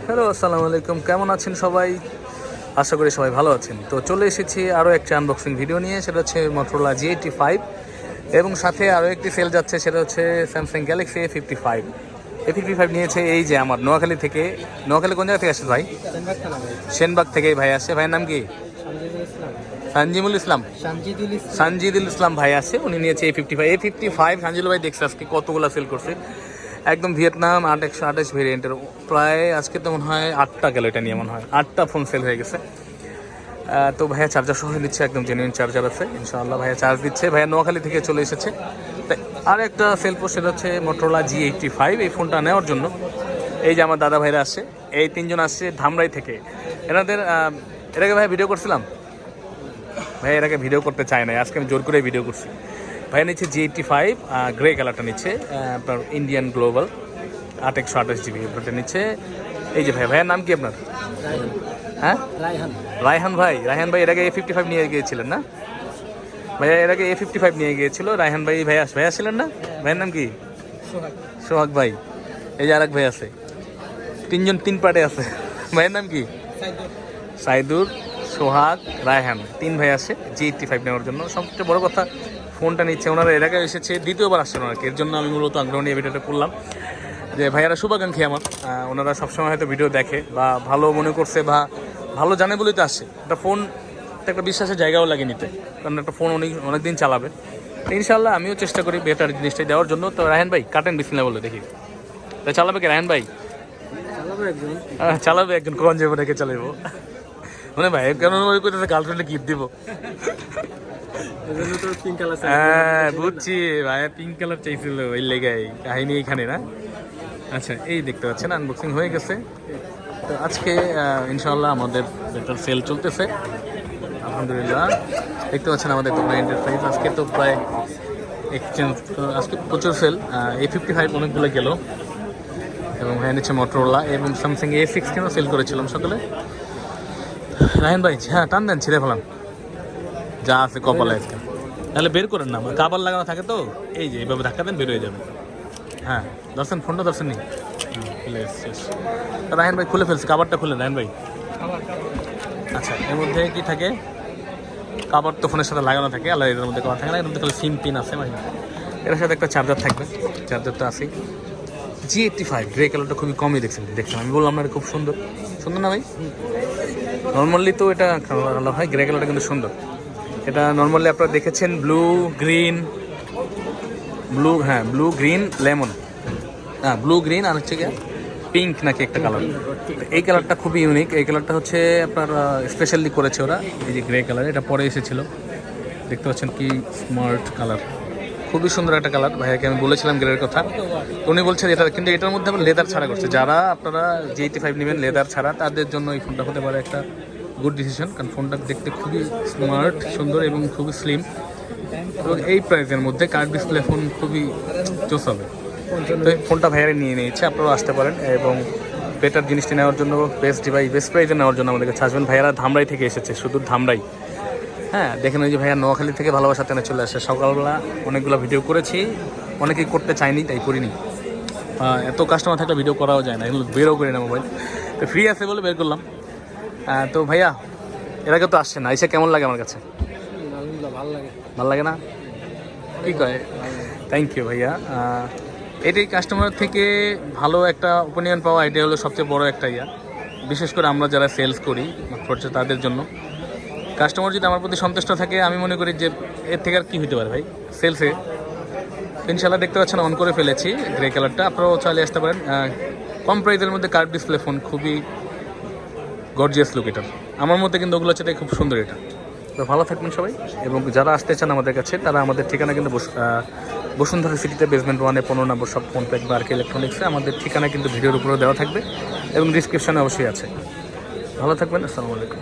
Hello, আসসালামু আলাইকুম। কেমন আছেন সবাই? আশা করি সবাই ভালো আছেন। তো চলে এসেছি আরও একটা আনবক্সিং ভিডিও নিয়ে, সেটা হচ্ছে Motorola G85 এবং সাথে আরও একটি সেল যাচ্ছে, সেটা হচ্ছে স্যামসাং গ্যালাক্সি A55। A55 নিয়েছে এই যে আমার নোয়াখালী থেকে। নোয়াখালী কোন জায়গা থেকে আসছে ভাই? সেনবাগ থেকে ভাই আসছে। ভাইয়ের নাম কি? সানজিমুল ইসলাম। সানজিদুল ইসলাম ভাই আছে, উনি নিয়েছে A55। সানজিদুল ভাই দেখছে আজকে কতগুলো সেল করছে, একদম ভিয়েতনাম 828 ভেরিয়েন্টের। প্রায় আজকে তো মনে হয় 8টা গেল, এটা নিয়ে মনে হয় 8টা ফোন সেল হয়ে গেছে। তো ভাইয়া চার্জার সহ নিচ্ছে, একদম জেনুইন চার্জার আছে ইনশাআল্লাহ। ভাইয়া চার্জ দিচ্ছে, ভাইয়া নোয়াখালী থেকে চলে এসেছে। তাই আর একটা সেল পোস্ট, সেটা হচ্ছে Motorola G85। এই ফোনটা নেওয়ার জন্য এই যে আমার দাদা ভাইরা আসছে, এই তিনজন আসছে ধামরাই থেকে। এনাদের এর আগে ভাইয়া ভিডিও করছিলাম, ভাই এর আগে ভিডিও করতে চায় না, আজকে আমি জোর করে ভিডিও করছি। ভাইয়া নিচ্ছে G85, গ্রে কালারটা নিচ্ছে, আপনার ইন্ডিয়ান গ্লোবাল 8/128 GB ওটা নিচ্ছে। এই যে ভাইয়ের নাম কি আপনার? হ্যাঁ, রায়হান ভাই। রায়হান ভাই এর আগে A55 নিয়ে গিয়েছিলেন না ভাইয়া? এর আগে A55 নিয়ে গিয়েছিল রায়হান ভাই। ভাইয়া ছিলেন না? ভাইয়ের নাম কি? সোহাগ ভাই। এই যে আরেক ভাই আছে, তিনজন তিন পার্টে আছে। ভাইয়ের নাম কি? সাইদুর, সোহাগ, রায়হান, তিন ভাই আসে G85 নেওয়ার জন্য। সবচেয়ে বড় কথা, ফোনটা নিচ্ছে ওনারা এর আগে এসেছে, দ্বিতীয়বার আসছেন ওনাকে। এর জন্য আমি মূলত আগ্রহ নিয়ে ভিডিওটা করলাম, যে ভাইয়ারা শুভাকাঙ্ক্ষী আমার। ওনারা সবসময় হয়তো ভিডিও দেখে বা ভালো মনে করছে বা ভালো জানে বলেই তো আসছে। একটা ফোন একটা বিশ্বাসের জায়গাও লাগে নিতে, কারণ একটা ফোন অনেকদিন চালাবে। ইনশাল্লাহ আমিও চেষ্টা করি বেটার জিনিসটাই দেওয়ার জন্য। তো রায়হান ভাই কাটেন বিসমিল্লাহ বলে দেখি, তো চালাবে কি রায়হান ভাই? চালাবে একজন, কোন যাবো রেখে চালাবো মানে ভাই কেন গার্লফ্রেন্ডে গিফট দিব? হ্যাঁ বুঝছি, ভাই পিঙ্ক কালার চাইছিল, ওই লেগাই কাহিনী এইখানে না। আচ্ছা, এই দেখতে পাচ্ছেন আনবক্সিং হয়ে গেছে। তো আজকে ইনশাআল্লাহ আমাদের বেটার সেল চলতেছে আলহামদুলিল্লাহ। দেখতে পাচ্ছেন আমাদের দোকানের এন্টারপ্রাইজ আজকে তো প্রায় এক্সচেঞ্জ, আজকে প্রচুর সেল। A55 অনেকগুলো গেল, এবং হ্যাঁ নিচ্ছে Motorola এবং স্যামসাং A16ও সেল করেছিলাম সকালে। রায়হান ভাই হ্যাঁ টান দেন, ছিঁড়ে ফেলান যা আছে কপালে আজকে। তাহলে বের করেন না, কাবার লাগানো থাকে তো, এই যে এইভাবে ধাক্কা দেন বের হয়ে যাবে। হ্যাঁ দর্শন, ফোনটা দর্শন নেই। শেষ। রায়হান ভাই খুলে ফেলছে, কাবারটা খুলে রায়হান ভাই। আচ্ছা, এর মধ্যে কি থাকে? কাবার তো ফোনের সাথে লাগানো থাকে, আলাদা এর মধ্যে করা থাকে না। এর মধ্যে খালি সিম পিন আছে ভাই। এর সাথে একটা চার্জার থাকবে, চার্জারটা আছে। G85 গ্রে কালারটা খুবই কমই দেখছেন, আমি বললাম না খুব সুন্দর, সুন্দর না ভাই? নর্মালি তো এটা ভালো হয়, গ্রে কালারটা কিন্তু সুন্দর। এটা নর্মালি আপনারা দেখেছেন blue green lemon, blue green আর হচ্ছে গিয়ে পিঙ্ক নাকি একটা কালার। এই কালারটা খুবই ইউনিক। এই কালারটা হচ্ছে আপনার স্পেশালি করেছে ওরা। এই যে গ্রে কালার, এটা পরে এসেছিল, দেখতে পাচ্ছেন কি স্মার্ট কালার, খুবই সুন্দর একটা কালার। ভাইয়াকে আমি বলেছিলাম গ্রের কথা, উনি বলছেন এটা, কিন্তু এটার মধ্যে আবার লেদার ছাড়া করছে। যারা আপনারা G85 নেবেন লেদার ছাড়া, তাদের জন্য এই ফোনটা হতে পারে একটা গুড ডিসিশন, কারণ ফোনটা দেখতে খুবই স্মার্ট, সুন্দর এবং খুবই স্লিম। এবং এই প্রাইসের মধ্যে কার্ড ডিসপ্লে ফোন খুবই চোস হবে। তো এই ফোনটা ভাইয়ারে নিয়ে নিয়েছে, আপনারাও আসতে পারেন এবং বেটার জিনিসটি নেওয়ার জন্য, বেস্ট প্রাইসে নেওয়ার জন্য আমাদের কাছে আসবেন। ভাইয়ারা ধামরাই থেকে এসেছে, শুধু ধামরাই। হ্যাঁ দেখেন, ওই যে ভাইয়া নোয়াখালী থেকে ভালোবাসা টেনে চলে আসে। সকালবেলা অনেকগুলো ভিডিও করেছি, অনেকেই করতে চাইনি তাই করিনি। এত কাস্টমার থাকলে ভিডিও করাও যায় না, এগুলো বেরও করি না মোবাইল, তো ফ্রি আছে বলে বের করলাম। তো ভাইয়া এর আগে তো আসছে না, এসে কেমন লাগে আমার কাছে? ভালো লাগে না? কি কয়? থ্যাংক ইউ ভাইয়া। এটাই কাস্টমার থেকে ভালো একটা ওপিনিয়ন পাওয়া, এটাই হলো সবচেয়ে বড় একটা বিশেষ করে আমরা যারা সেলস করি তাদের জন্য। কাস্টমার যদি আমার প্রতি সন্তুষ্ট থাকে, আমি মনে করি যে এর থেকে আর কী হতে পারে ভাই সেলসে। ইনশাল্লাহ দেখতে পাচ্ছেন অন করে ফেলেছি গ্রে কালারটা, আপনারাও চালিয়ে আসতে পারেন। কম প্রাইসের মধ্যে কার্ভ ডিসপ্লে ফোন, খুবই গর্জিয়াস লুক এটার। আমার মধ্যে কিন্তু ওগুলো হচ্ছে খুব সুন্দর এটা। তো ভালো থাকবেন সবাই, এবং যারা আসতে চান আমাদের কাছে, তারা আমাদের ঠিকানা কিন্তু বসুন্ধরা সিটিতে বেসমেন্ট 1-এ 15 নম্বর সব ফোন প্যাক বা আর কে ইলেকট্রনিক্সে। আমাদের ঠিকানা কিন্তু ভিডিওর উপরেও দেওয়া থাকবে এবং ডিসক্রিপশানে অবশ্যই আছে। ভালো থাকবেন, আসসালামু আলাইকুম।